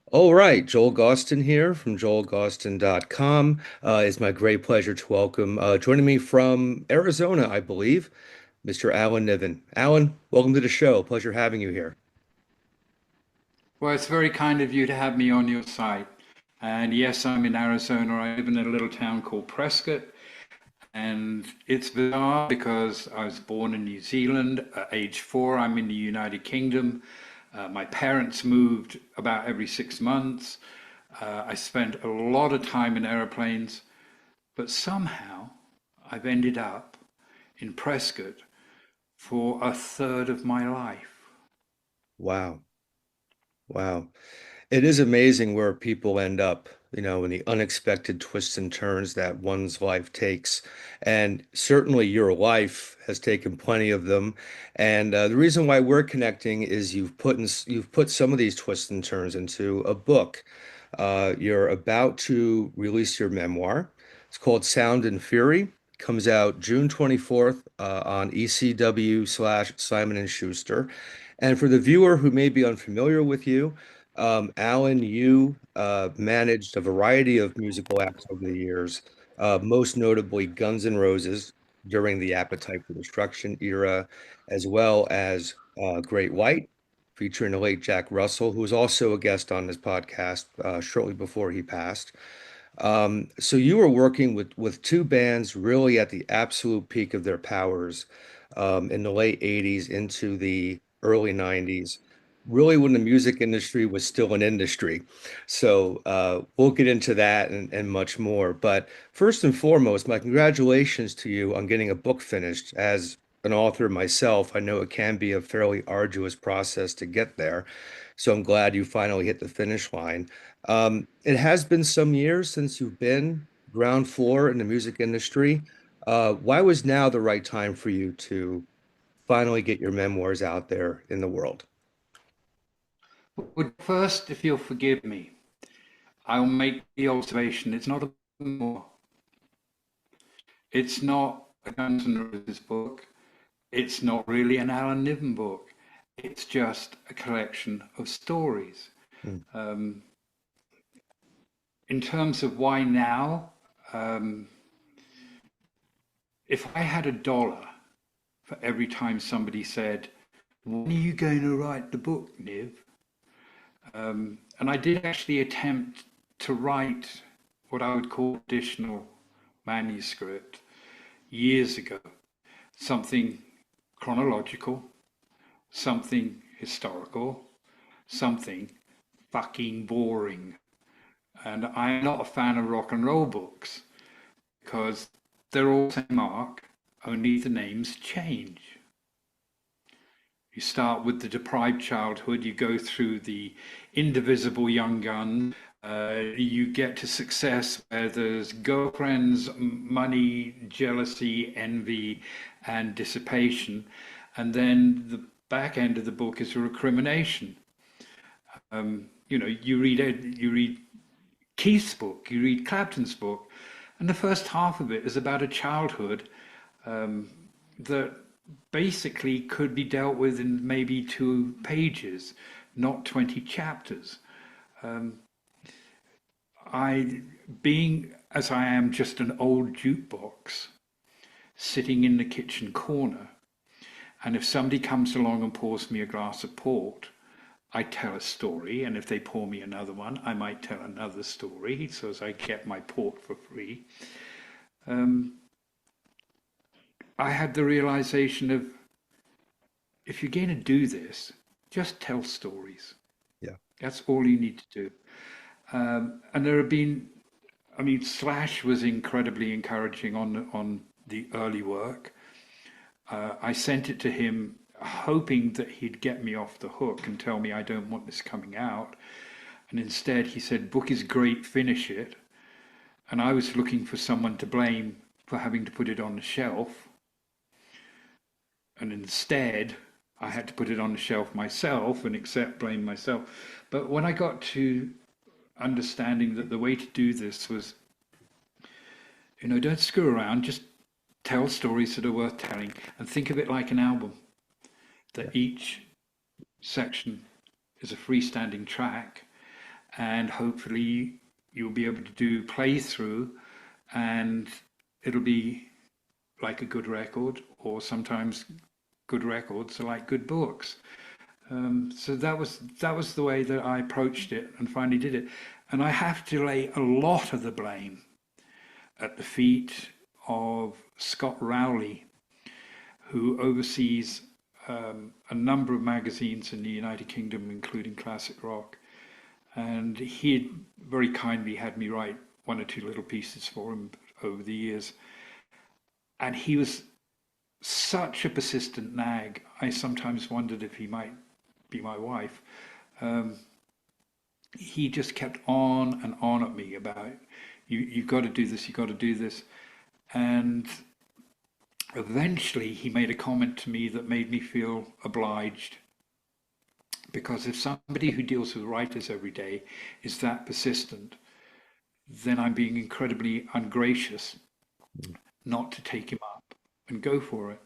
All right, Joel Gausten here from joelgausten.com. It's my great pleasure to welcome, joining me from Arizona, I believe, Mr. Alan Niven. Alan, welcome to the show. Pleasure having you here. Well, it's very kind of you to have me on your site. And yes, I'm in Arizona. I live in a little town called Prescott. And it's bizarre because I was born in New Zealand. At age 4, I'm in the United Kingdom. My parents moved about every 6 months. I spent a lot of time in aeroplanes, but somehow I've ended up in Prescott for a third of my life. Wow. Wow. It is amazing where people end up, in the unexpected twists and turns that one's life takes. And certainly your life has taken plenty of them. And the reason why we're connecting is you've put some of these twists and turns into a book. You're about to release your memoir. It's called Sound and Fury. Comes out June 24th on ECW/ Simon and Schuster. And for the viewer who may be unfamiliar with you, Alan, you managed a variety of musical acts over the years, most notably Guns N' Roses during the Appetite for Destruction era, as well as Great White, featuring the late Jack Russell, who was also a guest on this podcast shortly before he passed. So you were working with two bands really at the absolute peak of their powers in the late 80s into the early 90s, really when the music industry was still an industry. So we'll get into that and much more. But first and foremost, my congratulations to you on getting a book finished. As an author myself, I know it can be a fairly arduous process to get there. So I'm glad you finally hit the finish line. It has been some years since you've been ground floor in the music industry. Why was now the right time for you to finally get your memoirs out there in the world? Would first, if you'll forgive me, I'll make the observation it's not a memoir. It's not a Guns N' Roses book. It's not really an Alan Niven book. It's just a collection of stories. Mm. Um, in terms of why now, um, if I had $1 for every time somebody said, "When are you going to write the book, Niv?" And I did actually attempt to write what I would call additional manuscript years ago, something chronological, something historical, something fucking boring. And I'm not a fan of rock and roll books because they're all the same arc, only the names change. You start with the deprived childhood, you go through the indivisible young gun, you get to success where there's girlfriends, money, jealousy, envy, and dissipation. And then the back end of the book is a recrimination. You read Keith's book, you read Clapton's book, and the first half of it is about a childhood that basically could be dealt with in maybe 2 pages, not 20 chapters. I, being as I am just an old jukebox sitting in the kitchen corner, and if somebody comes along and pours me a glass of port, I tell a story, and if they pour me another one, I might tell another story, so as I get my port for free. Um, I had the realization of if you're going to do this, just tell stories. Yeah. That's all you need to do. And there have been, I mean, Slash was incredibly encouraging on the early work. I sent it to him hoping that he'd get me off the hook and tell me I don't want this coming out. And instead he said, book is great, finish it. And I was looking for someone to blame for having to put it on the shelf. And instead I had to put it on the shelf myself and accept blame myself. But when I got to understanding that the way to do this was, don't screw around, just tell stories that are worth telling and think of it like an album, Yeah. that each section is a freestanding track and hopefully you'll be able to do playthrough, and it'll be like a good record, or sometimes good records are like good books. So that was the way that I approached it and finally did it. And I have to lay a lot of the blame at the feet of Scott Rowley, who oversees a number of magazines in the United Kingdom, including Classic Rock. And he had very kindly had me write one or two little pieces for him over the years. And he was such a persistent nag. I sometimes wondered if he might be my wife. Um, he just kept on and on at me about you've got to do this, you've got to do this. And eventually he made a comment to me that made me feel obliged. Because if somebody who deals with writers every day is that persistent, then I'm being incredibly ungracious not to take him up and go for it.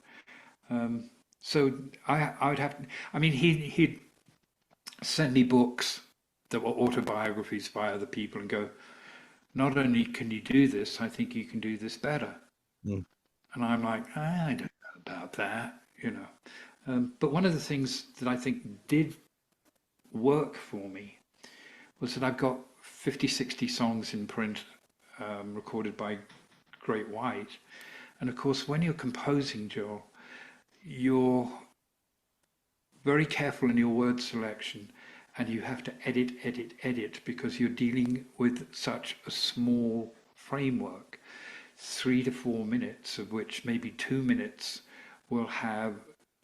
Um, so I would have, I mean, he'd send me books that were autobiographies by other people and go, not only can you do this, I think you can do this better. Mm. And I'm like, I don't know about that. But one of the things that I think did work for me was that I've got 50, 60 songs in print recorded by Great White. And of course, when you're composing, Joel, you're very careful in your word selection and you have to edit, edit, edit because you're dealing with such a small framework. 3 to 4 minutes, of which maybe 2 minutes will have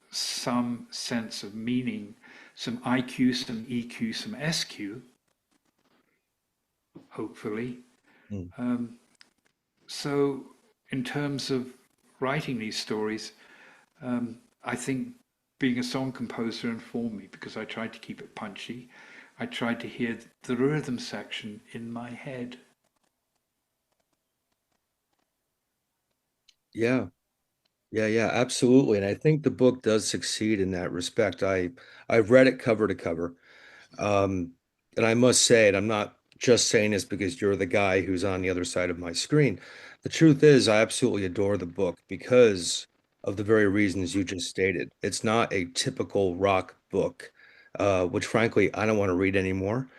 some sense of meaning, some IQ, some EQ, some SQ, hopefully. Mm. Um, so, in terms of writing these stories, I think being a song composer informed me because I tried to keep it punchy. I tried to hear the rhythm section in my head. Yeah. Yeah, yeah, absolutely. And I think the book does succeed in that respect. I've read it cover to cover. Um, and I must say, and I'm not just saying this because you're the guy who's on the other side of my screen. The truth is, I absolutely adore the book because of the very reasons you just stated. It's not a typical rock book, which frankly, I don't want to read anymore.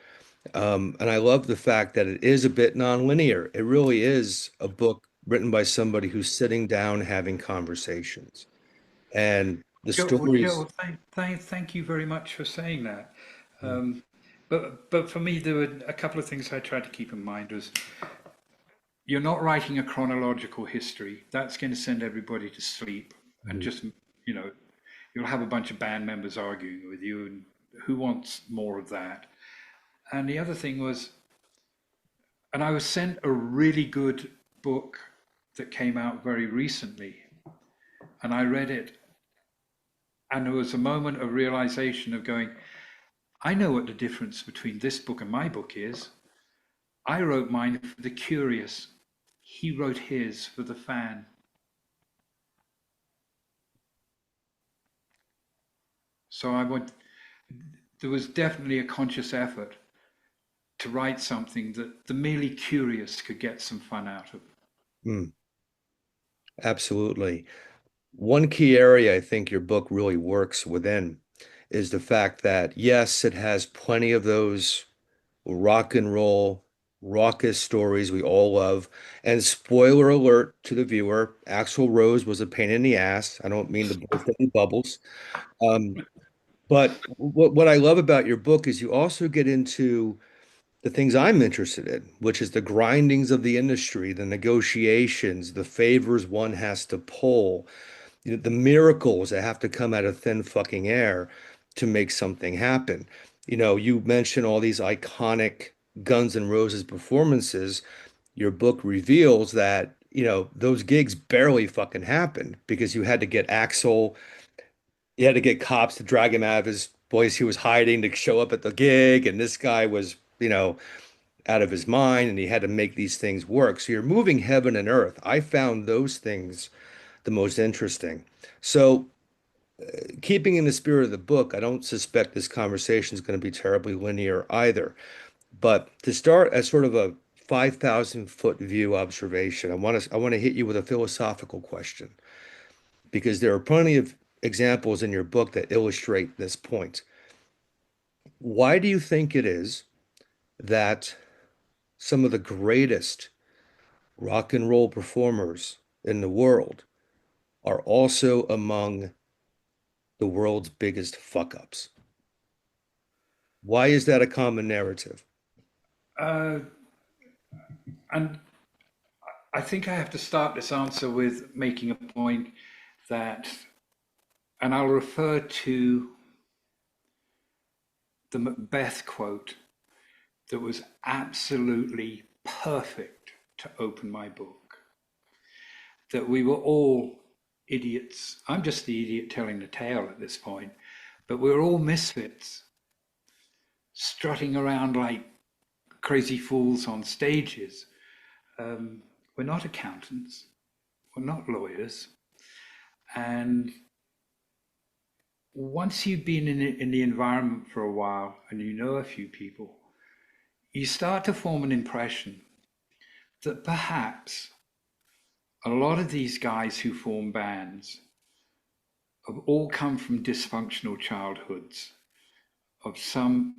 And I love the fact that it is a bit nonlinear. It really is a book written by somebody who's sitting down having conversations. And the stories, Joe, thank you very much for saying that. mm, Um, but for me, there were a couple of things I tried to keep in mind was you're not writing a chronological history. That's going to send everybody to sleep and mm, just, you know, you'll have a bunch of band members arguing with you and who wants more of that? And the other thing was, and I was sent a really good book that came out very recently, and I read it, and there was a moment of realization of going, I know what the difference between this book and my book is. I wrote mine for the curious. He wrote his for the fan. So there was definitely a conscious effort to write something that the merely curious could get some fun out of. mm, absolutely. One key area I think your book really works within is the fact that, yes, it has plenty of those rock and roll, raucous stories we all love. And spoiler alert to the viewer, Axl Rose was a pain in the ass. I don't mean to burst any bubbles. Um, but what I love about your book is you also get into the things I'm interested in, which is the grindings of the industry, the negotiations, the favors one has to pull, the miracles that have to come out of thin fucking air to make something happen. You mentioned all these iconic Guns N' Roses performances. Your book reveals that, those gigs barely fucking happened because you had to get cops to drag him out of his place he was hiding to show up at the gig, and this guy was, out of his mind, and he had to make these things work. So you're moving heaven and earth. I found those things the most interesting. So, keeping in the spirit of the book, I don't suspect this conversation is going to be terribly linear either. But to start as sort of a 5,000 foot view observation, I want to hit you with a philosophical question because there are plenty of examples in your book that illustrate this point. Why do you think it is that some of the greatest rock and roll performers in the world are also among the world's biggest fuck ups? Why is that a common narrative? Uh, and I think I have to start this answer with making a point that, and I'll refer to the Macbeth quote that was absolutely perfect to open my book. That we were all idiots. I'm just the idiot telling the tale at this point, but we're all misfits strutting around like crazy fools on stages. We're not accountants, we're not lawyers. And once you've been in the environment for a while and you know a few people, you start to form an impression that perhaps a lot of these guys who form bands have all come from dysfunctional childhoods of some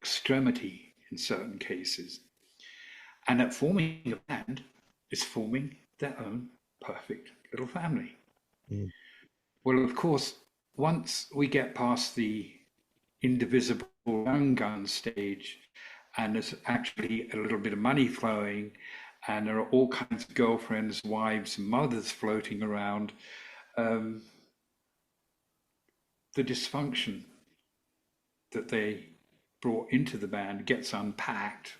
extremity in certain cases, and that forming a band is forming their own perfect little family. Mm. Well, of course, once we get past the indivisible young gun stage and there's actually a little bit of money flowing and there are all kinds of girlfriends, wives, mothers floating around, um, the dysfunction that they brought into the band gets unpacked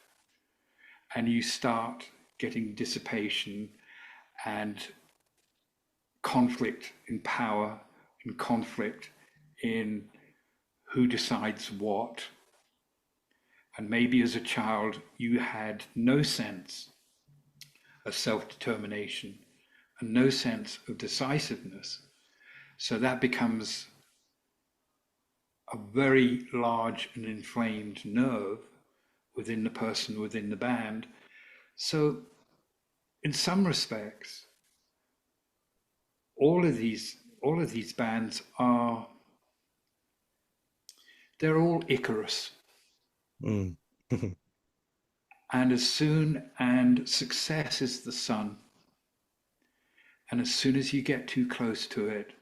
and you start getting dissipation and conflict in power and conflict in who decides what. And maybe as a child, you had no sense of self determination and no sense of decisiveness. So that becomes a very large and inflamed nerve within the person within the band. So, in some respects, all of these bands are they're all Icarus. Mm. And as soon and success is the sun, and as soon as you get too close to it,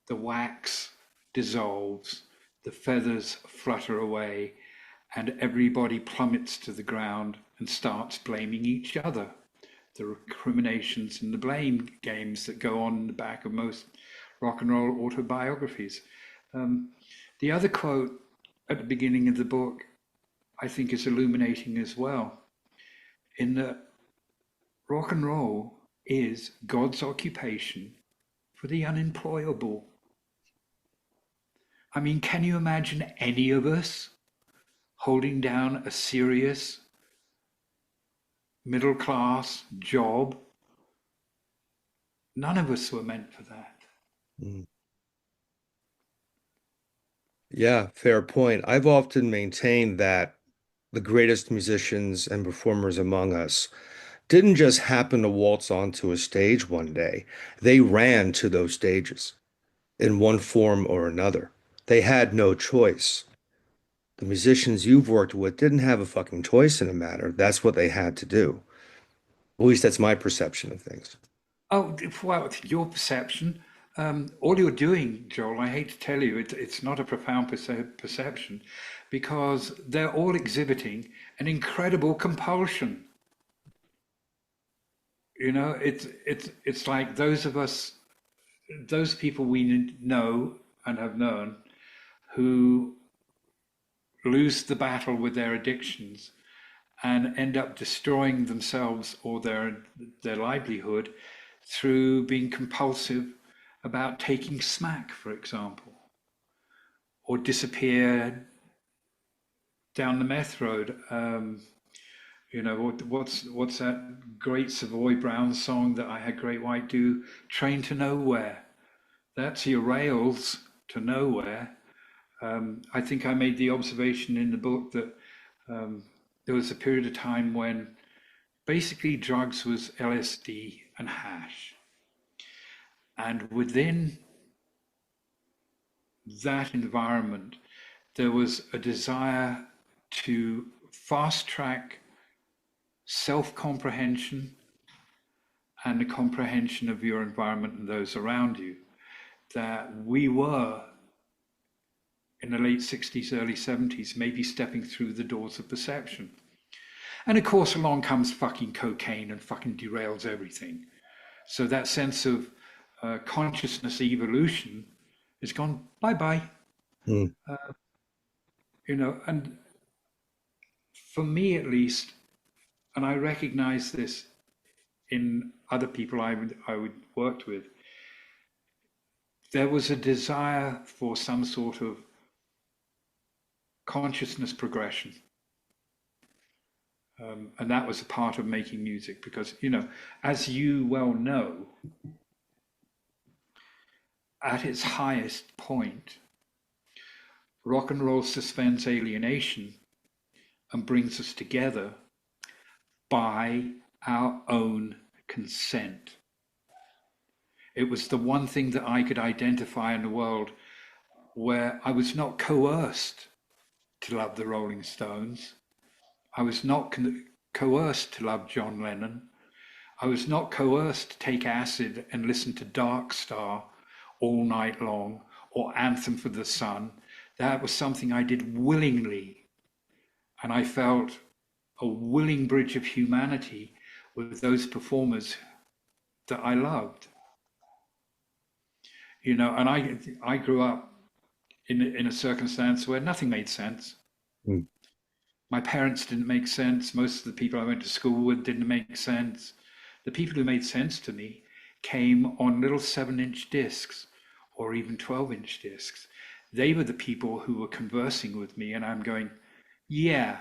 the wax dissolves, the feathers flutter away, and everybody plummets to the ground and starts blaming each other. The recriminations and the blame games that go on in the back of most rock and roll autobiographies. Um, the other quote at the beginning of the book, I think, is illuminating as well, in that rock and roll is God's occupation for the unemployable. I mean, can you imagine any of us holding down a serious middle class job? None of us were meant for that. Mm. Yeah, fair point. I've often maintained that the greatest musicians and performers among us didn't just happen to waltz onto a stage one day. They ran to those stages in one form or another. They had no choice. The musicians you've worked with didn't have a fucking choice in the matter. That's what they had to do. At least that's my perception of things. Oh, well, your perception. All you're doing, Joel, I hate to tell you, it's not a profound perception because they're all exhibiting an incredible compulsion. You know, it's like those of us, those people we know and have known who lose the battle with their addictions and end up destroying themselves or their livelihood through being compulsive about taking smack, for example, or disappear down the meth road. What's that great Savoy Brown song that I had Great White do? Train to Nowhere. That's your rails to nowhere. I think I made the observation in the book that there was a period of time when basically drugs was LSD and hash. And within that environment, there was a desire to fast track self comprehension and the comprehension of your environment and those around you. That we were in the late 60s, early 70s, maybe stepping through the doors of perception. And of course, along comes fucking cocaine and fucking derails everything. So that sense of consciousness evolution is gone bye bye. Mm. And for me at least, and I recognize this in other people I would worked with, there was a desire for some sort of consciousness progression. And that was a part of making music because, as you well know, at its highest point, rock and roll suspends alienation and brings us together by our own consent. It was the one thing that I could identify in the world where I was not coerced to love the Rolling Stones. I was not coerced to love John Lennon. I was not coerced to take acid and listen to Dark Star all night long or Anthem for the Sun. That was something I did willingly. And I felt a willing bridge of humanity with those performers that I loved. And I grew up in a circumstance where nothing made sense. Mm. My parents didn't make sense. Most of the people I went to school with didn't make sense. The people who made sense to me came on little 7-inch discs or even 12-inch discs. They were the people who were conversing with me, and I'm going, yeah,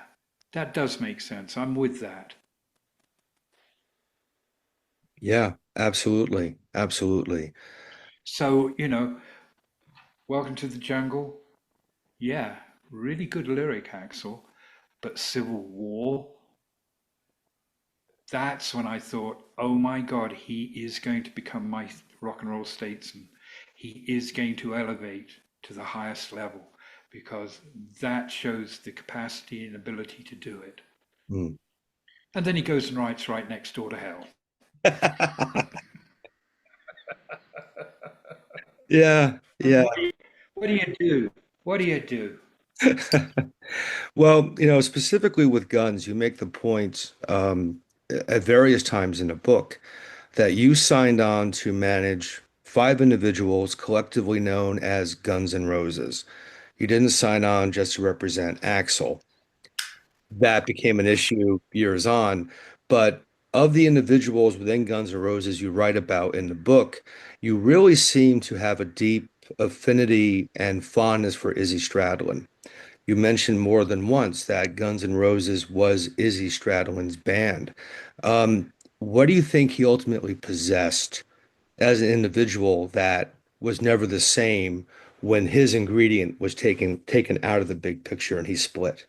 that does make sense. I'm with that. Yeah, absolutely. Absolutely. So, Welcome to the Jungle. Yeah, really good lyric, Axel. But Civil War, that's when I thought, oh my God, he is going to become my rock and roll statesman. He is going to elevate to the highest level because that shows the capacity and ability to do it. Mm. And then he goes and writes Right Next Door to Hell. Yeah, And yeah. what do you do? What do you do? Well, specifically with guns, you make the point at various times in the book that you signed on to manage five individuals collectively known as Guns N' Roses. You didn't sign on just to represent Axl. That became an issue years on. But of the individuals within Guns N' Roses you write about in the book, you really seem to have a deep affinity and fondness for Izzy Stradlin. You mentioned more than once that Guns N' Roses was Izzy Stradlin's band. What do you think he ultimately possessed as an individual that was never the same when his ingredient was taken out of the big picture and he split?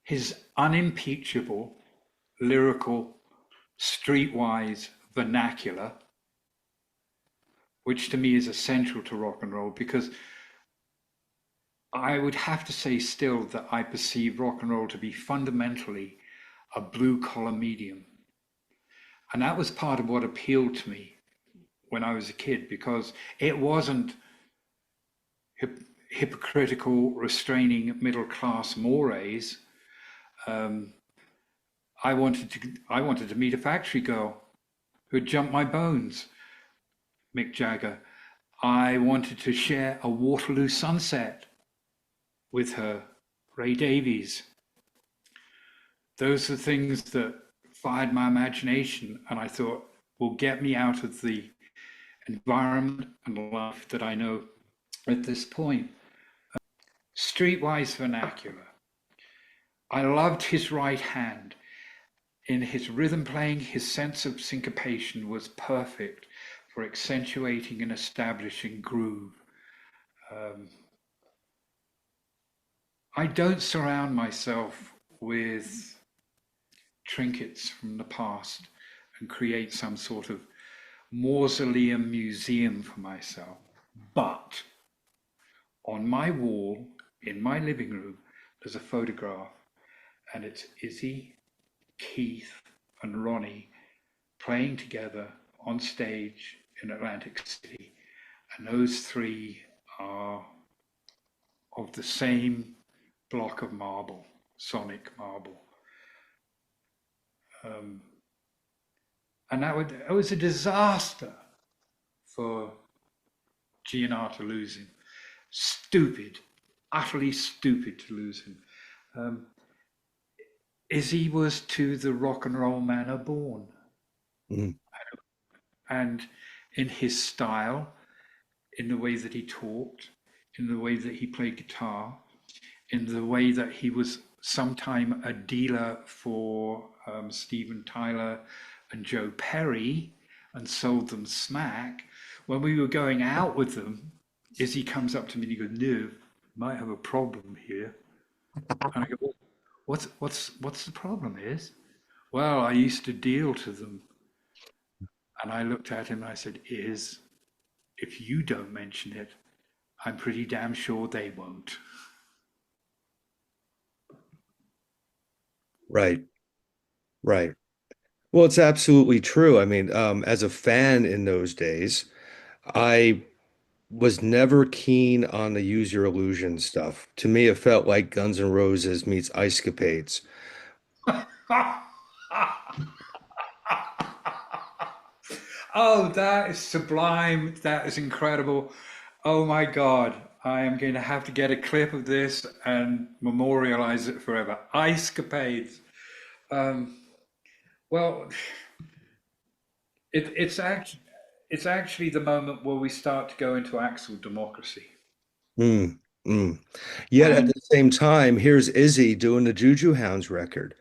His unimpeachable, lyrical, streetwise vernacular, which to me is essential to rock and roll because I would have to say still that I perceive rock and roll to be fundamentally a blue collar medium. And that was part of what appealed to me when I was a kid because it wasn't hypocritical, restraining middle class mores. Um, I wanted to meet a factory girl who'd jump my bones, Mick Jagger. I wanted to share a Waterloo sunset with her, Ray Davies. Those are things that fired my imagination, and I thought will get me out of the environment and life that I know at this point. Streetwise vernacular. I loved his right hand. In his rhythm playing, his sense of syncopation was perfect for accentuating and establishing groove. Um, I don't surround myself with trinkets from the past and create some sort of mausoleum museum for myself. But on my wall in my living room, there's a photograph, and it's Izzy, Keith, and Ronnie playing together on stage in Atlantic City. And those three are of the same block of marble, sonic marble. Um, and that was a disaster for GNR to lose him. Stupid, utterly stupid to lose him. Um, Izzy was to the rock and roll manner born. Mm. And in his style, in the way that he talked, in the way that he played guitar, in the way that he was sometime a dealer for Steven Tyler and Joe Perry and sold them smack. When we were going out with them, Izzy comes up to me and he goes, "Niv, might have a problem here." And I go, "Well, what's the problem is?" "Well, I used to deal to them." And I looked at him and I said, "Is, if you don't mention it, I'm pretty damn sure they won't." Right, right. Well, it's absolutely true. I mean, as a fan in those days, I was never keen on the Use Your Illusion stuff. To me, it felt like Guns N' Roses meets Ice Capades. Oh, that is sublime. That is incredible. Oh my God. I am going to have to get a clip of this and memorialize it forever. Ice capades. Um, well, it's actually the moment where we start to go into actual democracy. Mm, mm. Yet at And the same time, here's Izzy doing the Juju Hounds record.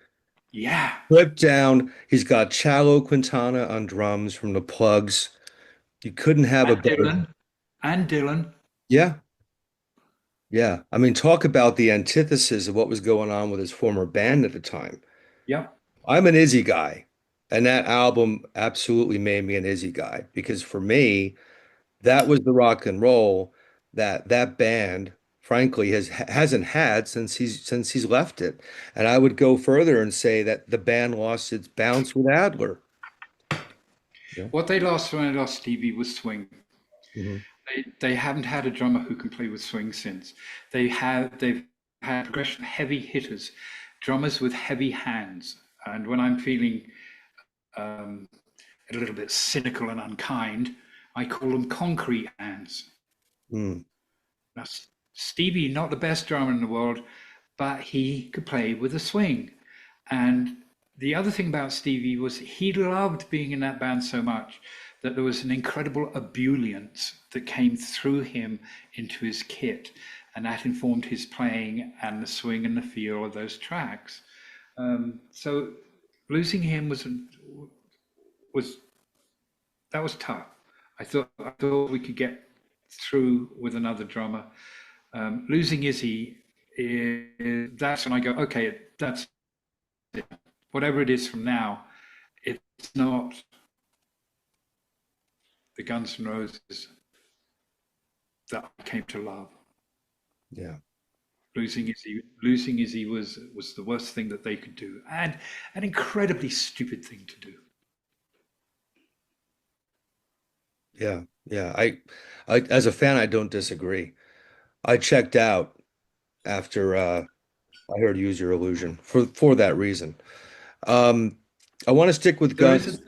yeah, Flipped down, he's got Chalo Quintana on drums from the Plugs. You couldn't have a and better. Dylan. Yeah, yeah. I mean, talk about the antithesis of what was going on with his former band at the time. Yep. I'm an Izzy guy, and that album absolutely made me an Izzy guy because for me, that was the rock and roll that that band, frankly, hasn't had since he's left it. And I would go further and say that the band lost its bounce with Adler. Yeah. What they lost when they lost Stevie was swing. Mhm. They haven't had a drummer who can play with swing since. They've had progression heavy hitters, drummers with heavy hands. And when I'm feeling um, a little bit cynical and unkind, I call them concrete hands. Mm. Now, Stevie, not the best drummer in the world, but he could play with a swing. And the other thing about Stevie was he loved being in that band so much that there was an incredible ebullience that came through him into his kit. And that informed his playing and the swing and the feel of those tracks. So losing him was that was tough. I thought we could get through with another drummer. Losing Izzy, that's when I go, okay, that's it. Whatever it is from now, it's not the Guns N' Roses that I came to love. Yeah. Losing Izzy was the worst thing that they could do, and an incredibly stupid thing to do. Yeah. Yeah. I as a fan, I don't disagree. I checked out after I heard Use Your Illusion for that reason. Um, I want to stick with There is Guns.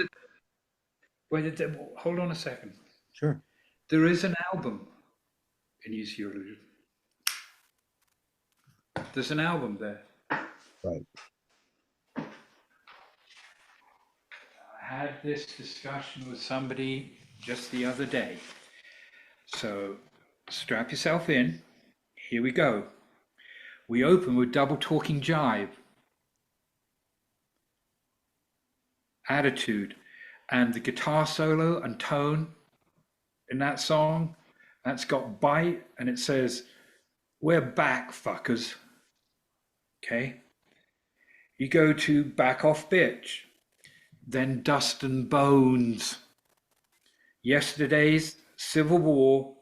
wait, hold on a second. Sure. There is an album in Use Your Illusion. There's an album there. Right. I had this discussion with somebody just the other day. So strap yourself in. Here we go. We open with Double Talking Jive, Attitude, and the guitar solo and tone in that song. That's got bite, and it says, "We're back, fuckers." Okay. You go to Back Off Bitch, then Dust and Bones, Yesterday's Civil War,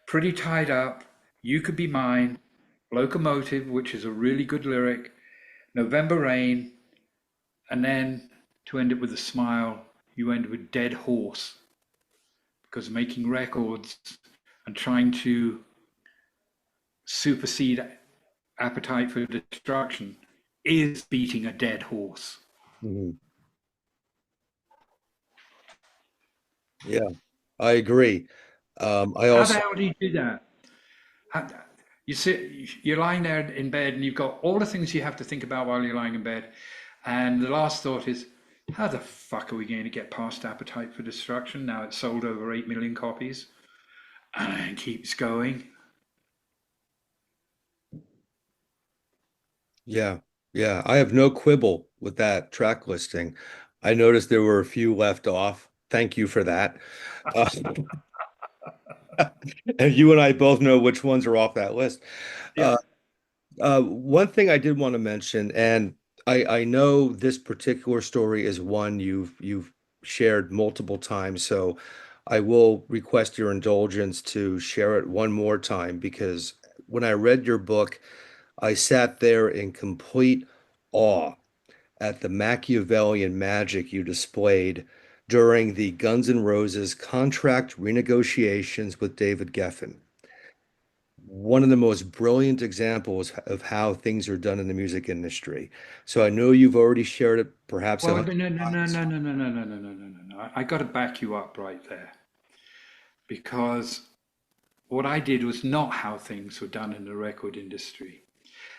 Pretty Tied Up, You Could Be Mine, Locomotive, which is a really good lyric, November Rain, and then to end it with a smile, you end with Dead Horse, because making records and trying to supersede Appetite for Destruction is beating a dead horse. Mhm. Yeah, I agree. I How the also, hell do you do that? How, you sit, you're lying there in bed and you've got all the things you have to think about while you're lying in bed. And the last thought is, how the fuck are we going to get past Appetite for Destruction? Now it's sold over 8 million copies and it keeps going. yeah, yeah, I have no quibble with that track listing. I noticed there were a few left off. Thank you for that. Uh, and you and I both know which ones are off that list. Yeah. Uh, one thing I did want to mention, and I know this particular story is one you've shared multiple times, so I will request your indulgence to share it one more time because when I read your book, I sat there in complete awe at the Machiavellian magic you displayed during the Guns N' Roses contract renegotiations with David Geffen. One of the most brilliant examples of how things are done in the music industry. So I know you've already shared it perhaps a Well, hundred no, no, no, no, times. no, no, no, no, no, no, no, no, no. I got to back you up right there because what I did was not how things were done in the record industry.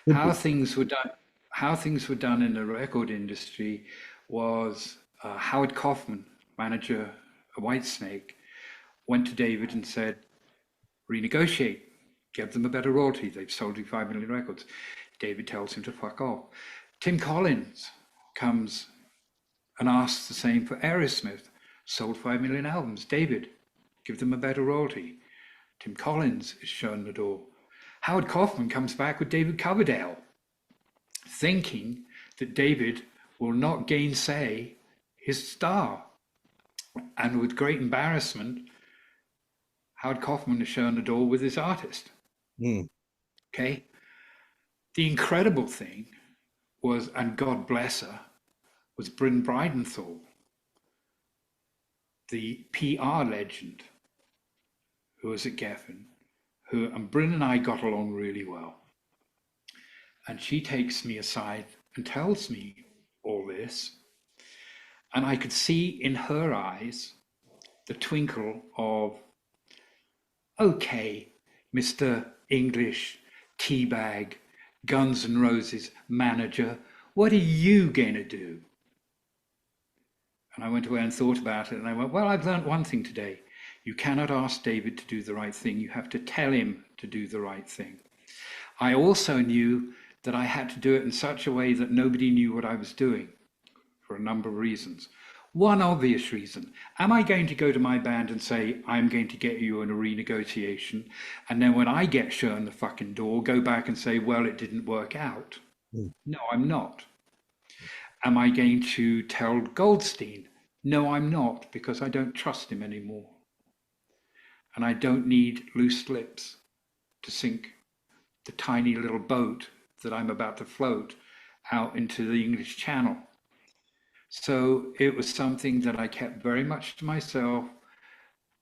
Could How be. things were done, how things were done in the record industry was Howard Kaufman, manager of Whitesnake, went to David and said, renegotiate, give them a better royalty. They've sold you 5 million records. David tells him to fuck off. Tim Collins comes and asks the same for Aerosmith, sold 5 million albums. David, give them a better royalty. Tim Collins is shown the door. Howard Kaufman comes back with David Coverdale, thinking that David will not gainsay his star. And with great embarrassment, Howard Kaufman is shown the door with his artist. Hmm. Okay. The incredible thing was, and God bless her, was Bryn Bridenthal, the PR legend who was at Geffen, who, and Bryn and I got along really well. And she takes me aside and tells me all this. And I could see in her eyes the twinkle of, okay, Mr. English teabag, Guns N' Roses manager, what are you going to do? And I went away and thought about it. And I went, well, I've learned one thing today. You cannot ask David to do the right thing. You have to tell him to do the right thing. I also knew that I had to do it in such a way that nobody knew what I was doing for a number of reasons. One obvious reason, am I going to go to my band and say, I'm going to get you in a renegotiation, and then when I get shown the fucking door, go back and say, well, it didn't work out? Hmm. No, I'm not. Am I going to tell Goldstein? No, I'm not, because I don't trust him anymore. And I don't need loose lips to sink the tiny little boat that I'm about to float out into the English Channel. So it was something that I kept very much to myself,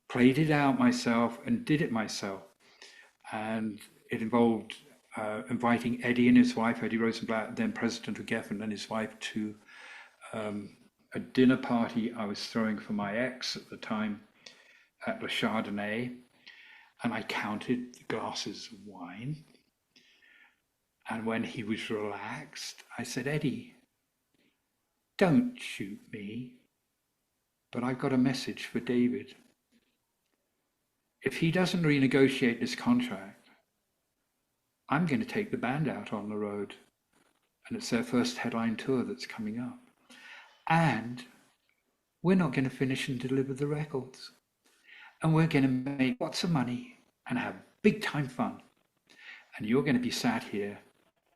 played it out myself, and did it myself. And it involved inviting Eddie and his wife, Eddie Rosenblatt, then president of Geffen, and his wife to a dinner party I was throwing for my ex at the time at Le Chardonnay. And I counted the glasses of wine. And when he was relaxed, I said, Eddie, don't shoot me, but I've got a message for David. If he doesn't renegotiate this contract, I'm going to take the band out on the road. And it's their first headline tour that's coming up. And we're not going to finish and deliver the records. And we're going to make lots of money and have big time fun. And you're going to be sat here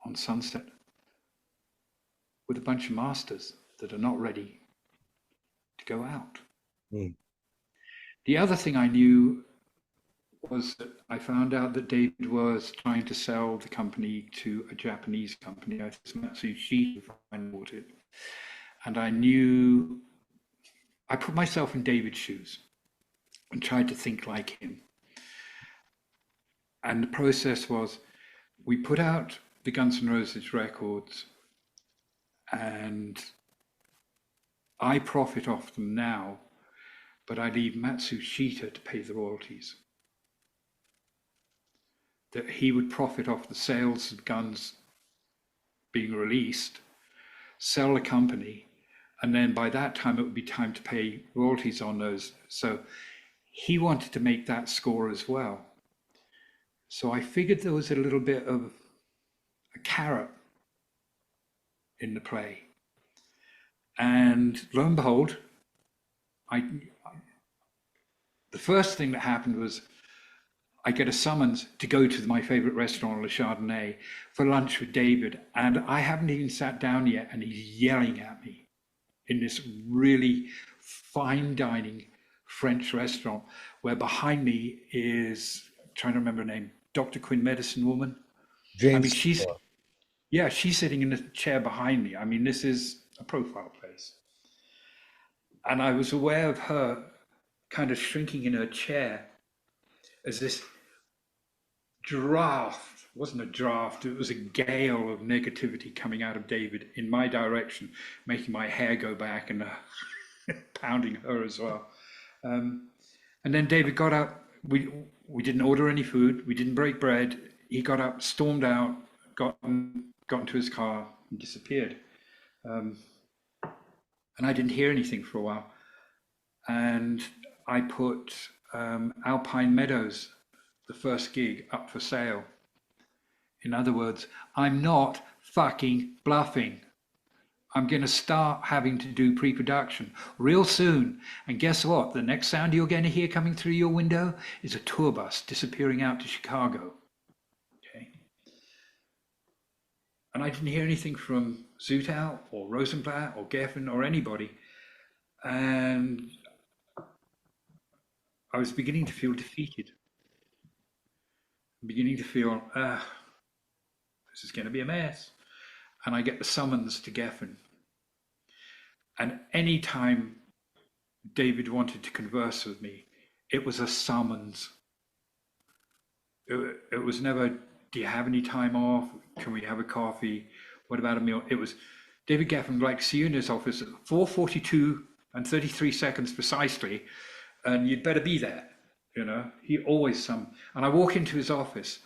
on Sunset with a bunch of masters that are not ready to go out. Mm. The other thing I knew was that I found out that David was trying to sell the company to a Japanese company. I think it's Matsushita, if I bought it. And I knew, I put myself in David's shoes and tried to think like him. And the process was, we put out the Guns N' Roses records and I profit off them now, but I leave Matsushita to pay the royalties. That he would profit off the sales of guns being released, sell the company, and then by that time it would be time to pay royalties on those. So he wanted to make that score as well. So I figured there was a little bit of a carrot in the play. And lo and behold, the first thing that happened was I get a summons to go to my favorite restaurant, Le Chardonnay, for lunch with David. And I haven't even sat down yet, and he's yelling at me in this really fine dining French restaurant, where behind me is, I'm trying to remember her name, Dr. Quinn Medicine Woman. I Jane mean, Seymour. she's sitting in the chair behind me. I mean, this is a profile place. And I was aware of her kind of shrinking in her chair as this draft, wasn't a draft, it was a gale of negativity coming out of David in my direction, making my hair go back and pounding her as well. And then David got up. We didn't order any food. We didn't break bread. He got up, stormed out, got into his car, and disappeared. And I didn't hear anything for a while. And I put Alpine Meadows, the first gig, up for sale. In other words, I'm not fucking bluffing. I'm going to start having to do pre-production real soon. And guess what? The next sound you're going to hear coming through your window is a tour bus disappearing out to Chicago. Okay. And I didn't hear anything from Zutau or Rosenblatt or Geffen or anybody. And I was beginning to feel defeated. Beginning to feel, this is going to be a mess. And I get the summons to Geffen. And any time David wanted to converse with me, it was a summons. It was never, do you have any time off? Can we have a coffee? What about a meal? It was, David Geffen would like to see you in his office at 4:42 and 33 seconds precisely, and you'd better be there. You know, he always And I walk into his office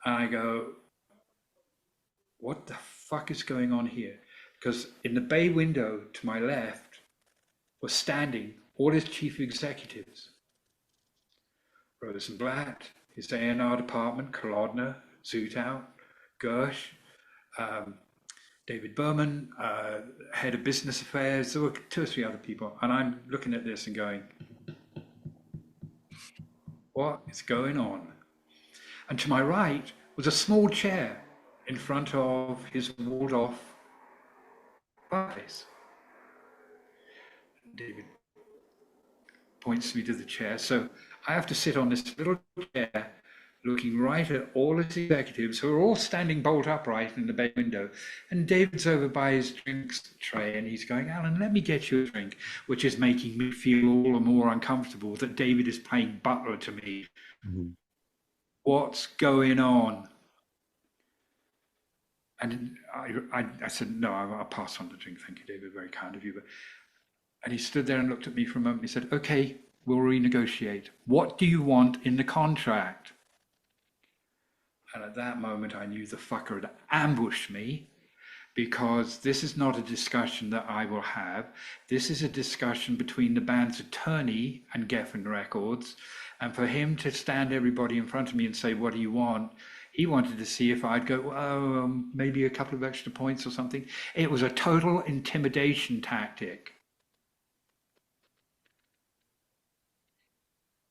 and I go, what the fuck is going on here? Because in the bay window to my left was standing all his chief executives. Rosenblatt, his A&R department, Kolodner, Zutau, Gersh, David Berman, head of business affairs. There were 2 or 3 other people. And I'm looking at this and going, what is going on? And to my right was a small chair in front of his walled off fireplace. David points me to the chair. So I have to sit on this little chair looking right at all his executives who are all standing bolt upright in the bay window. And David's over by his drinks tray and he's going, Alan, let me get you a drink, which is making me feel all the more uncomfortable that David is playing butler to me. Mm-hmm. What's going on? And I said, no, I'll pass on the drink. Thank you, David. Very kind of you. And he stood there and looked at me for a moment. He said, okay, we'll renegotiate. What do you want in the contract? And at that moment, I knew the fucker had ambushed me, because this is not a discussion that I will have. This is a discussion between the band's attorney and Geffen Records. And for him to stand everybody in front of me and say, what do you want? He wanted to see if I'd go, maybe a couple of extra points or something. It was a total intimidation tactic.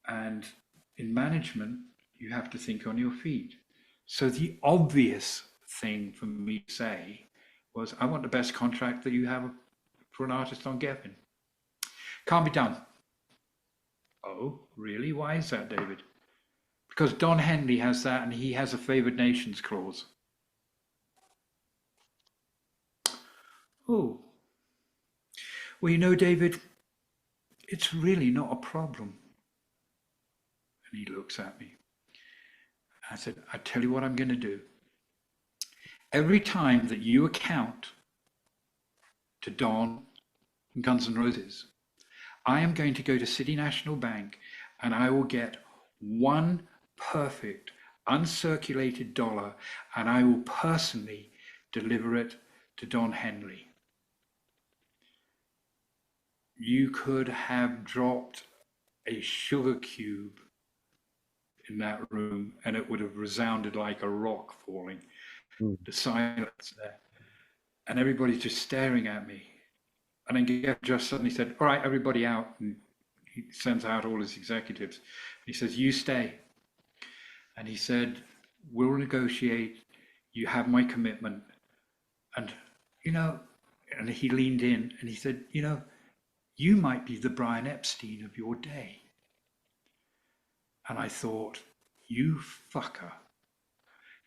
And in management, you have to think on your feet. So the obvious thing for me to say was, I want the best contract that you have for an artist on Geffen. Can't be done. Oh, really? Why is that, David? Because Don Henley has that and he has a favored nations clause. Oh, well, you know, David, it's really not a problem. And he looks at me. I said, I tell you what I'm going to do. Every time that you account to Don and Guns N' Roses, I am going to go to City National Bank and I will get one perfect uncirculated dollar and I will personally deliver it to Don Henley. You could have dropped a sugar cube in that room and it would have resounded like a rock falling. Mm. The silence there. And everybody's just staring at me. And then Geffen just suddenly said, all right, everybody out. And he sends out all his executives. He says, you stay. And he said, we'll negotiate. You have my commitment. And, you know, and he leaned in and he said, you know, you might be the Brian Epstein of your day. And I thought, you fucker.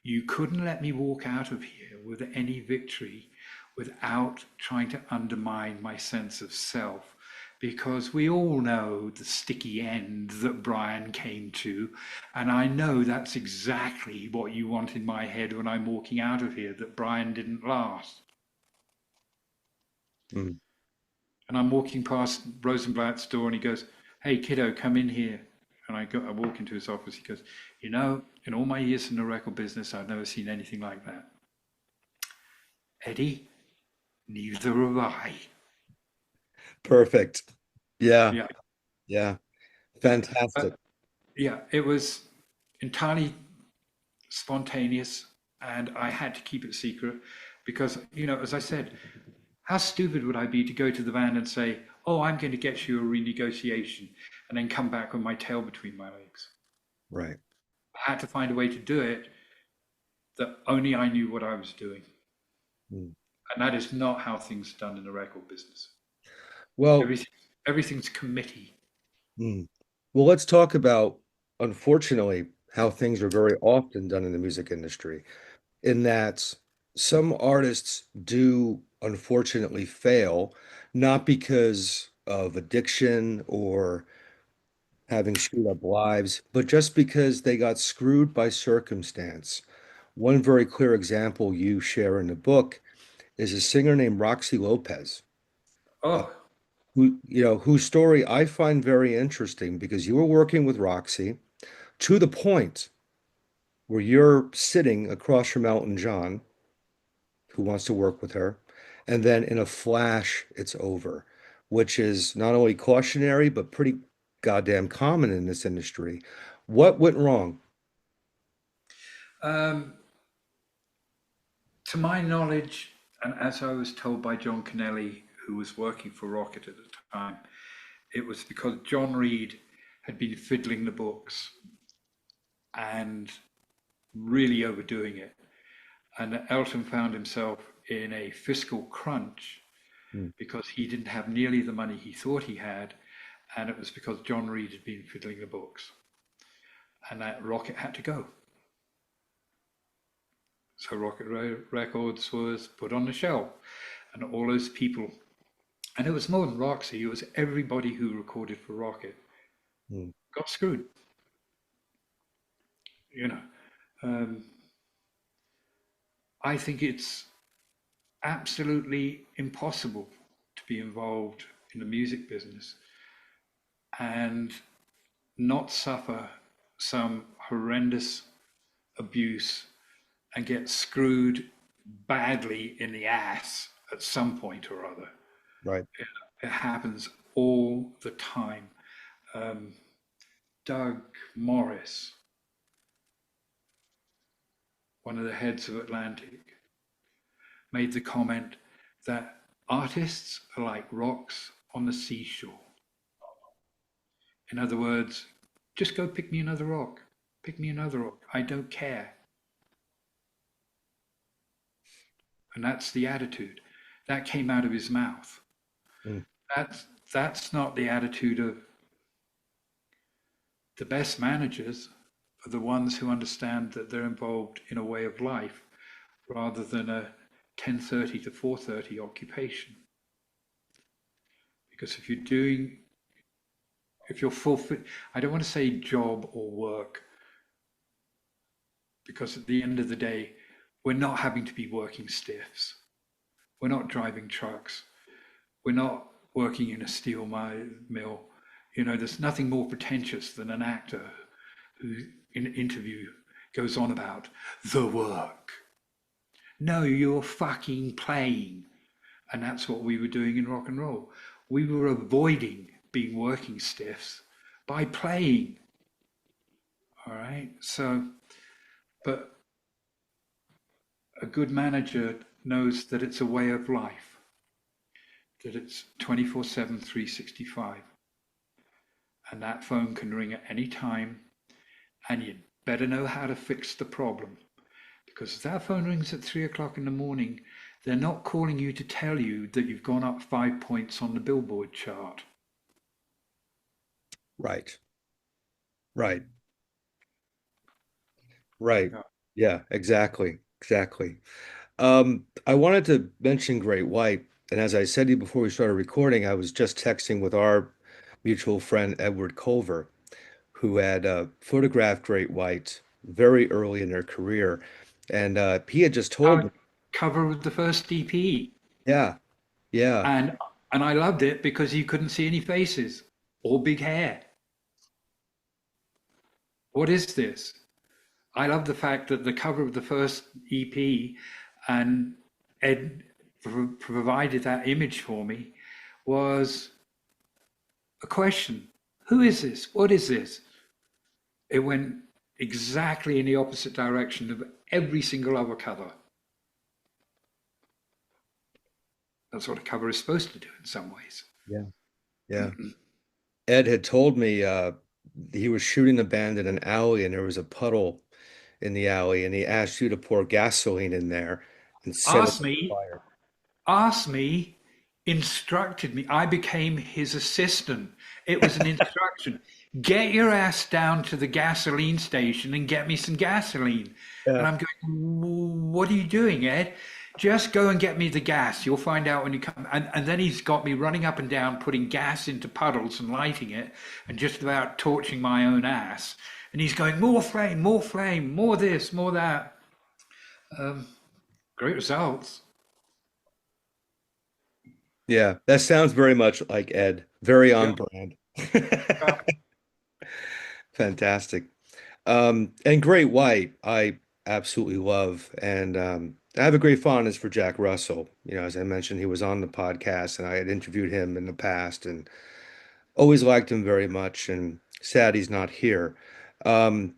You couldn't let me walk out of here with any victory without trying to undermine my sense of self, because we all know the sticky end that Brian came to, and I know that's exactly what you want in my head when I'm walking out of here, that Brian didn't last. Mm. And I'm walking past Rosenblatt's door and he goes, hey kiddo, come in here. And I walk into his office. He goes, you know, in all my years in the record business, I've never seen anything like that. Eddie, neither have I. Perfect. Yeah. Yeah. Yeah. Uh, Fantastic. yeah, it was entirely spontaneous and I had to keep it secret because, you know, as I said, how stupid would I be to go to the band and say, oh, I'm going to get you a renegotiation and then come back with my tail between my legs? Right. I had to find a way to do it that only I knew what I was doing. Mm. And that is not how things are done in the record business. Well, Everything, everything's committee. mm. Well, let's talk about, unfortunately, how things are very often done in the music industry, in that some artists do unfortunately fail, not because of addiction or having screwed up lives, but just because they got screwed by circumstance. One very clear example you share in the book is a singer named Roxy Lopez, uh, Oh, whose story I find very interesting because you were working with Roxy to the point where you're sitting across from Elton John, who wants to work with her, and then in a flash, it's over, which is not only cautionary, but pretty goddamn common in this industry. What went wrong? um, to my knowledge, and as I was told by John Kennelly, who was working for Rocket at the time, it was because John Reed had been fiddling the books and really overdoing it. And Elton found himself in a fiscal crunch Hmm. because he didn't have nearly the money he thought he had. And it was because John Reed had been fiddling the books. And that Rocket had to go. So Rocket Records was put on the shelf. And all those people, and it was more than Roxy, it was everybody who recorded for Rocket, Hmm. got screwed. You know, um, I think it's absolutely impossible to be involved in the music business and not suffer some horrendous abuse and get screwed badly in the ass at some point or other. Right. It happens all the time. Um, Doug Morris, one of the heads of Atlantic, made the comment that artists are like rocks on the seashore. In other words, just go pick me another rock. Pick me another rock. I don't care. And that's the attitude. That came out of his mouth. Mm. That's that's not the attitude of the best managers are the ones who understand that they're involved in a way of life rather than a 10:30 to 4:30 occupation. Because if you're fulfill, I don't want to say job or work, because at the end of the day, we're not having to be working stiffs. We're not driving trucks. We're not working in a steel mill. You know, there's nothing more pretentious than an actor who, in an interview, goes on about the work. No, you're fucking playing. And that's what we were doing in rock and roll. We were avoiding being working stiffs by playing. All right. So, but a good manager knows that it's a way of life, that it's 24/7, 365. And that phone can ring at any time. And you'd better know how to fix the problem. Because if that phone rings at 3 o'clock in the morning, they're not calling you to tell you that you've gone up 5 points on the Billboard chart. Right. Right. Right. Yeah. Yeah, exactly. Exactly. I wanted to mention Great White, and as I said to you before we started recording, I was just texting with our mutual friend Edward Culver, who had photographed Great White very early in their career, and he had just told me, Cover of the first EP. yeah, yeah, And and I loved it because you couldn't see any faces or big hair. What is this? I love the fact that the cover of the first EP and Ed provided that image for me was a question. Who is this? What is this? It went exactly in the opposite direction of every single other cover. That's what a cover is supposed to do in some ways. yeah, yeah. Ed had told me he was shooting the band in an alley, and there was a puddle in the alley, and he asked you to pour gasoline in there and set it Asked on me, fire. asked me, instructed me. I became his assistant. It was an instruction. Get your ass down to the gasoline station and get me some gasoline. And Yeah. I'm going, what are you doing, Ed? Just go and get me the gas. You'll find out when you come. And then he's got me running up and down, putting gas into puddles and lighting it, and just about torching my own ass. And he's going, more flame, more this, more that. Great results. Yeah, that sounds very much like Ed. Very Yeah. on brand. Fantastic. And Great White, I absolutely love. And I have a great fondness for Jack Russell. You know, as I mentioned, he was on the podcast and I had interviewed him in the past and always liked him very much. And sad he's not here. Um,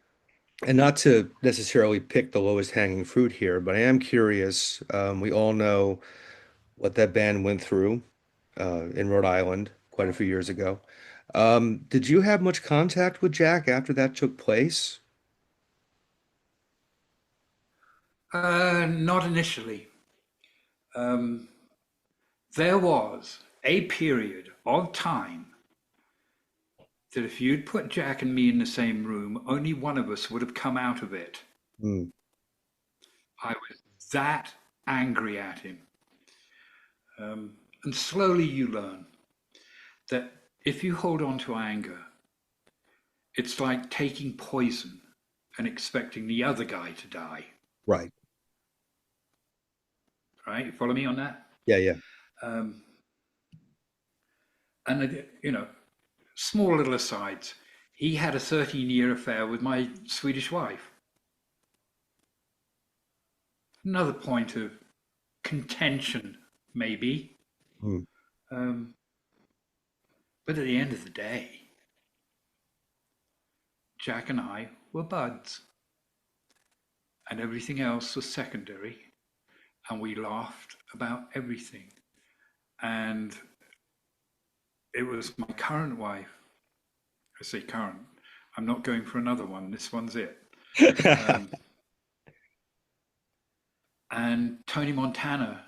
and not to necessarily pick the lowest hanging fruit here, but I am curious. We all know what that band went through in Rhode Island quite a few years ago. Did you have much contact with Jack after that took place? Not initially. Um, there was a period of time that if you'd put Jack and me in the same room, only one of us would have come out of it. Hmm. I was that angry at him. And slowly you learn that if you hold on to anger, it's like taking poison and expecting the other guy to die. Right. Right? You follow me on that? Yeah, yeah. Um, and, small little asides. He had a 13-year affair with my Swedish wife. Another point of contention, maybe. Hmm. Um, but at the end of the day, Jack and I were buds, and everything else was secondary, and we laughed about everything. And it was my current wife. I say current. I'm not going for another one. This one's it. Um, and Tony Montana,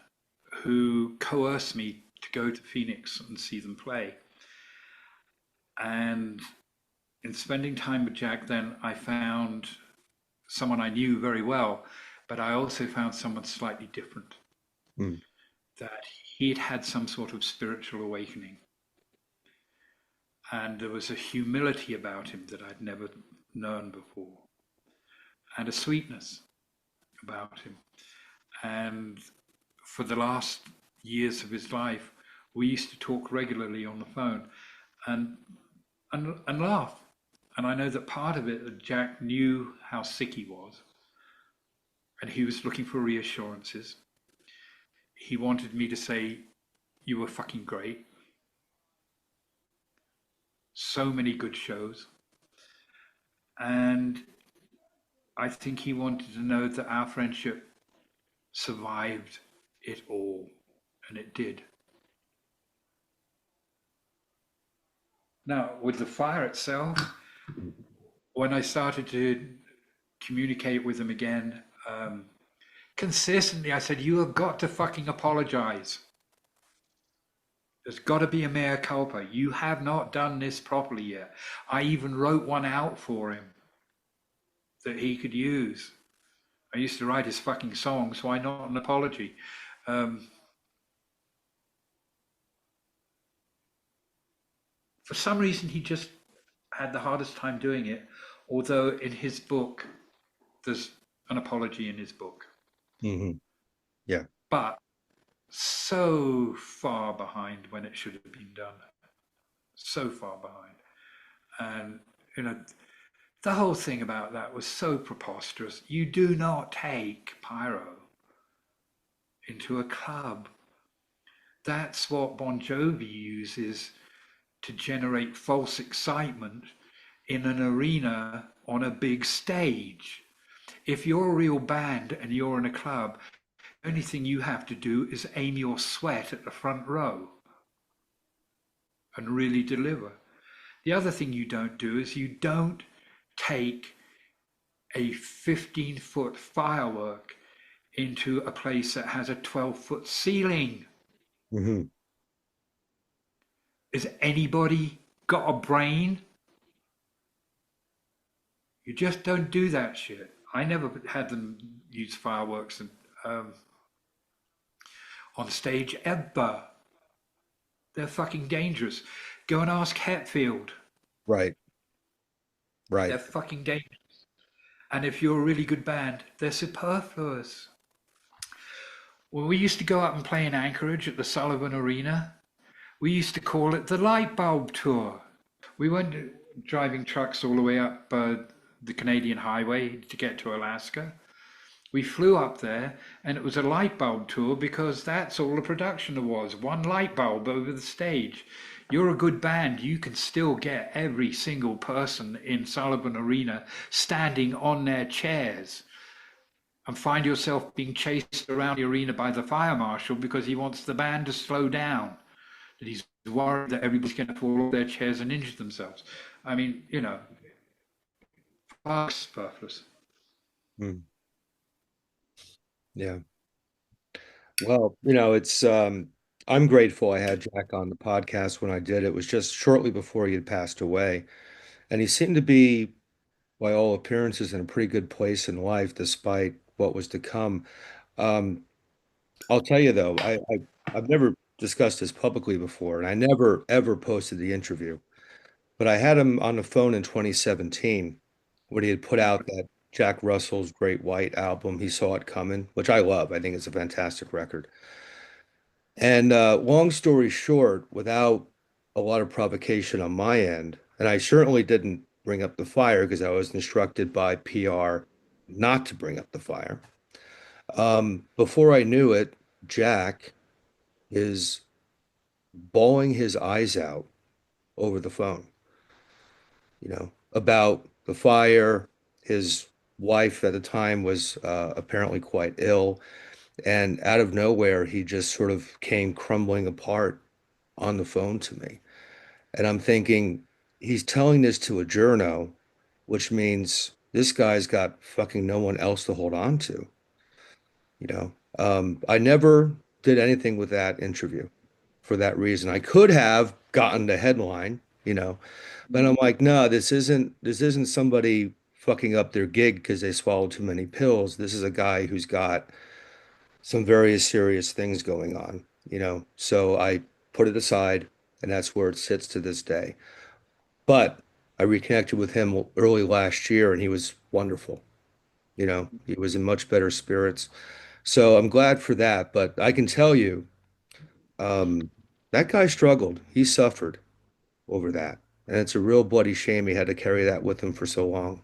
who coerced me to go to Phoenix and see them play. And in spending time with Jack, then I found someone I knew very well, but I also found someone slightly different, Mm. that he'd had some sort of spiritual awakening. And there was a humility about him that I'd never known before, and a sweetness about him. And for the last years of his life, we used to talk regularly on the phone and and laugh. And I know that part of it that Jack knew how sick he was, and he was looking for reassurances. He wanted me to say, "You were fucking great. So many good shows." And I think he wanted to know that our friendship survived it all, and it did. Now, with the fire itself, when I started to communicate with him again, consistently, I said, "You have got to fucking apologize. There's got to be a mea culpa. You have not done this properly yet." I even wrote one out for him that he could use. I used to write his fucking songs, why not an apology? Um, for some reason, he just had the hardest time doing it, although in his book, there's an apology in his book. Hmm. Yeah. But so far behind when it should have been done. So far behind. And, you know, the whole thing about that was so preposterous. You do not take pyro into a club. That's what Bon Jovi uses to generate false excitement in an arena on a big stage. If you're a real band and you're in a club, the only thing you have to do is aim your sweat at the front row and really deliver. The other thing you don't do is you don't take a 15-foot firework into a place that has a 12-foot ceiling. Hmm. Has anybody got a brain? You just don't do that shit. I never had them use fireworks um, on stage ever. They're fucking dangerous. Go and ask Hetfield. Right. They're Right. fucking dangerous. And if you're a really good band, they're superfluous. When we used to go up and play in Anchorage at the Sullivan Arena, we used to call it the light bulb tour. We went driving trucks all the way up the Canadian highway to get to Alaska. We flew up there and it was a light bulb tour because that's all the production there was. One light bulb over the stage. You're a good band, you can still get every single person in Sullivan Arena standing on their chairs, and find yourself being chased around the arena by the fire marshal because he wants the band to slow down, that he's worried that everybody's going to fall off their chairs and injure themselves. I mean, you know, superfluous. Mm. Yeah. Well, it's I'm grateful I had Jack on the podcast when I did. It was just shortly before he had passed away, and he seemed to be, by all appearances, in a pretty good place in life despite what was to come. Um, I'll tell you though, I've never discussed this publicly before, and I never ever posted the interview. But I had him on the phone in 2017 when he had put out that Jack Russell's Great White album, He Saw It Coming, which I love. I think it's a fantastic record. And long story short, without a lot of provocation on my end, and I certainly didn't bring up the fire because I was instructed by PR not to bring up the fire. Before I knew it, Jack is bawling his eyes out over the phone, about the fire. His wife at the time was apparently quite ill, and out of nowhere, he just sort of came crumbling apart on the phone to me. And I'm thinking, he's telling this to a journo, which means this guy's got fucking no one else to hold on to. you know. I never did anything with that interview for that reason. I could have gotten the headline, but I'm like, no, this isn't somebody fucking up their gig because they swallowed too many pills. This is a guy who's got some very serious things going on. So I put it aside, and that's where it sits to this day. But I reconnected with him early last year, and he was wonderful. He was in much better spirits. So I'm glad for that. But I can tell you, um, that guy struggled. He suffered over that. And it's a real bloody shame he had to carry that with him for so long.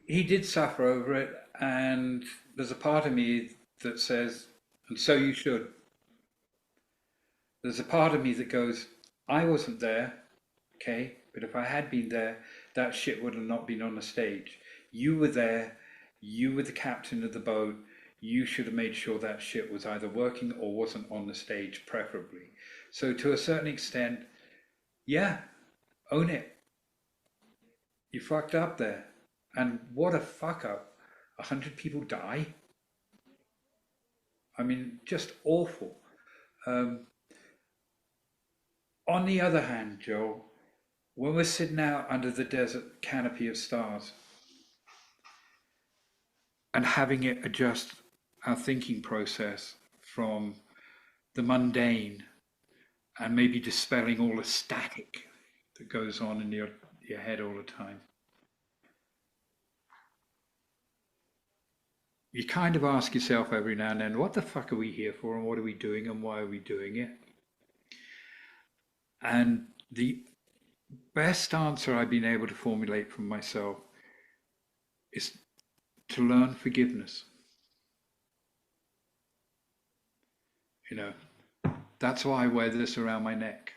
He did suffer over it, and there's a part of me that says, and so you should. There's a part of me that goes, I wasn't there, okay, but if I had been there, that shit would have not been on the stage. You were there, you were the captain of the boat. You should have made sure that shit was either working or wasn't on the stage, preferably. So, to a certain extent, yeah, own it. You fucked up there. And what a fuck up. 100 people die. I mean, just awful. Um, on the other hand, Joe, when we're sitting out under the desert canopy of stars and having it adjust our thinking process from the mundane and maybe dispelling all the static that goes on in your head all the time, you kind of ask yourself every now and then, what the fuck are we here for, and what are we doing, and why are we doing it? And the best answer I've been able to formulate from myself is to learn forgiveness. You know, that's why I wear this around my neck.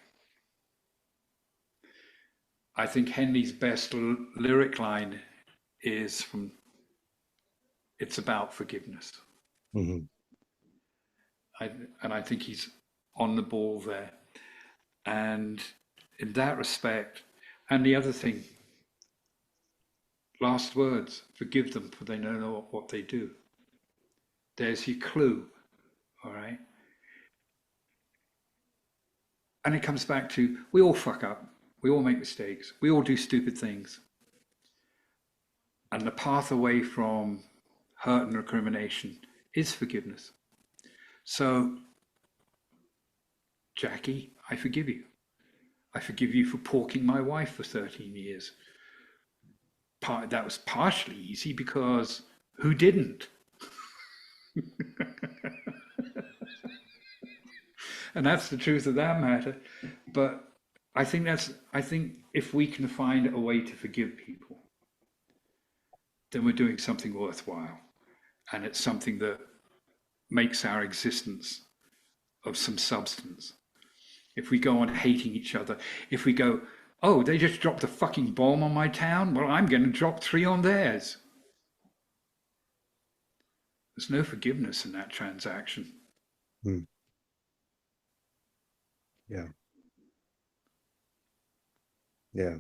I think Henley's best lyric line is from "It's about forgiveness," Mhm. I, and I think he's on the ball there. And in that respect, and the other thing, last words: forgive them, for they don't know what they do. There's your clue, all right. And it comes back to we all fuck up, we all make mistakes, we all do stupid things. And the path away from hurt and recrimination is forgiveness. So, Jackie, I forgive you. I forgive you for porking my wife for 13 years. That was partially easy because who didn't? And that's the truth of that matter. But I think if we can find a way to forgive people, then we're doing something worthwhile. And it's something that makes our existence of some substance. If we go on hating each other, if we go, oh, they just dropped a fucking bomb on my town, well, I'm going to drop three on theirs. There's no forgiveness in that transaction. Mm. Yeah. Yeah.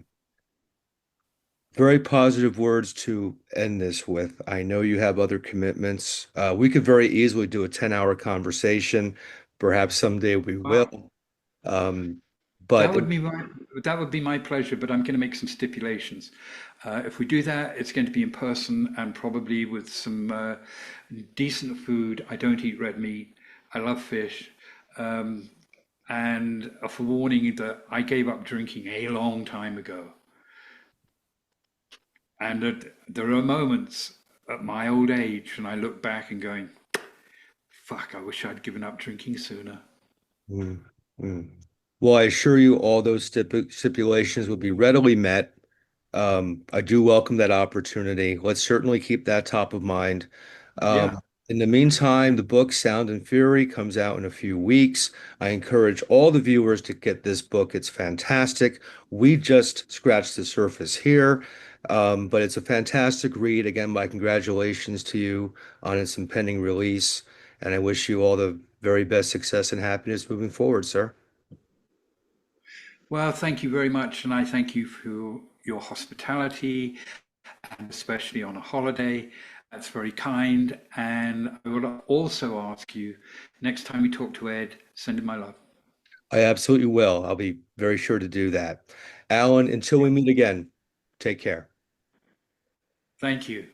Very positive words to end this with. I know you have other commitments. We could very easily do a 10-hour conversation. Perhaps someday we Wow. will. Um, but That would be my that would be my pleasure, but I'm going to make some stipulations. If we do that, it's going to be in person and probably with some decent food. I don't eat red meat. I love fish. Um, and a forewarning that I gave up drinking a long time ago. And that there are moments at my old age when I look back and going, fuck, I wish I'd given up drinking sooner. mm, mm. Well, I assure you all those stipulations will be readily met. I do welcome that opportunity. Let's certainly keep that top of mind. Yeah. In the meantime, the book Sound and Fury comes out in a few weeks. I encourage all the viewers to get this book. It's fantastic. We just scratched the surface here, but it's a fantastic read. Again, my congratulations to you on its impending release, and I wish you all the very best success and happiness moving forward, sir. Well, thank you very much. And I thank you for your hospitality, and especially on a holiday. That's very kind. And I will also ask you next time you talk to Ed, send him my love. I absolutely will. I'll be very sure to do that. Alan, until Yeah. we meet again, take care. Thank you.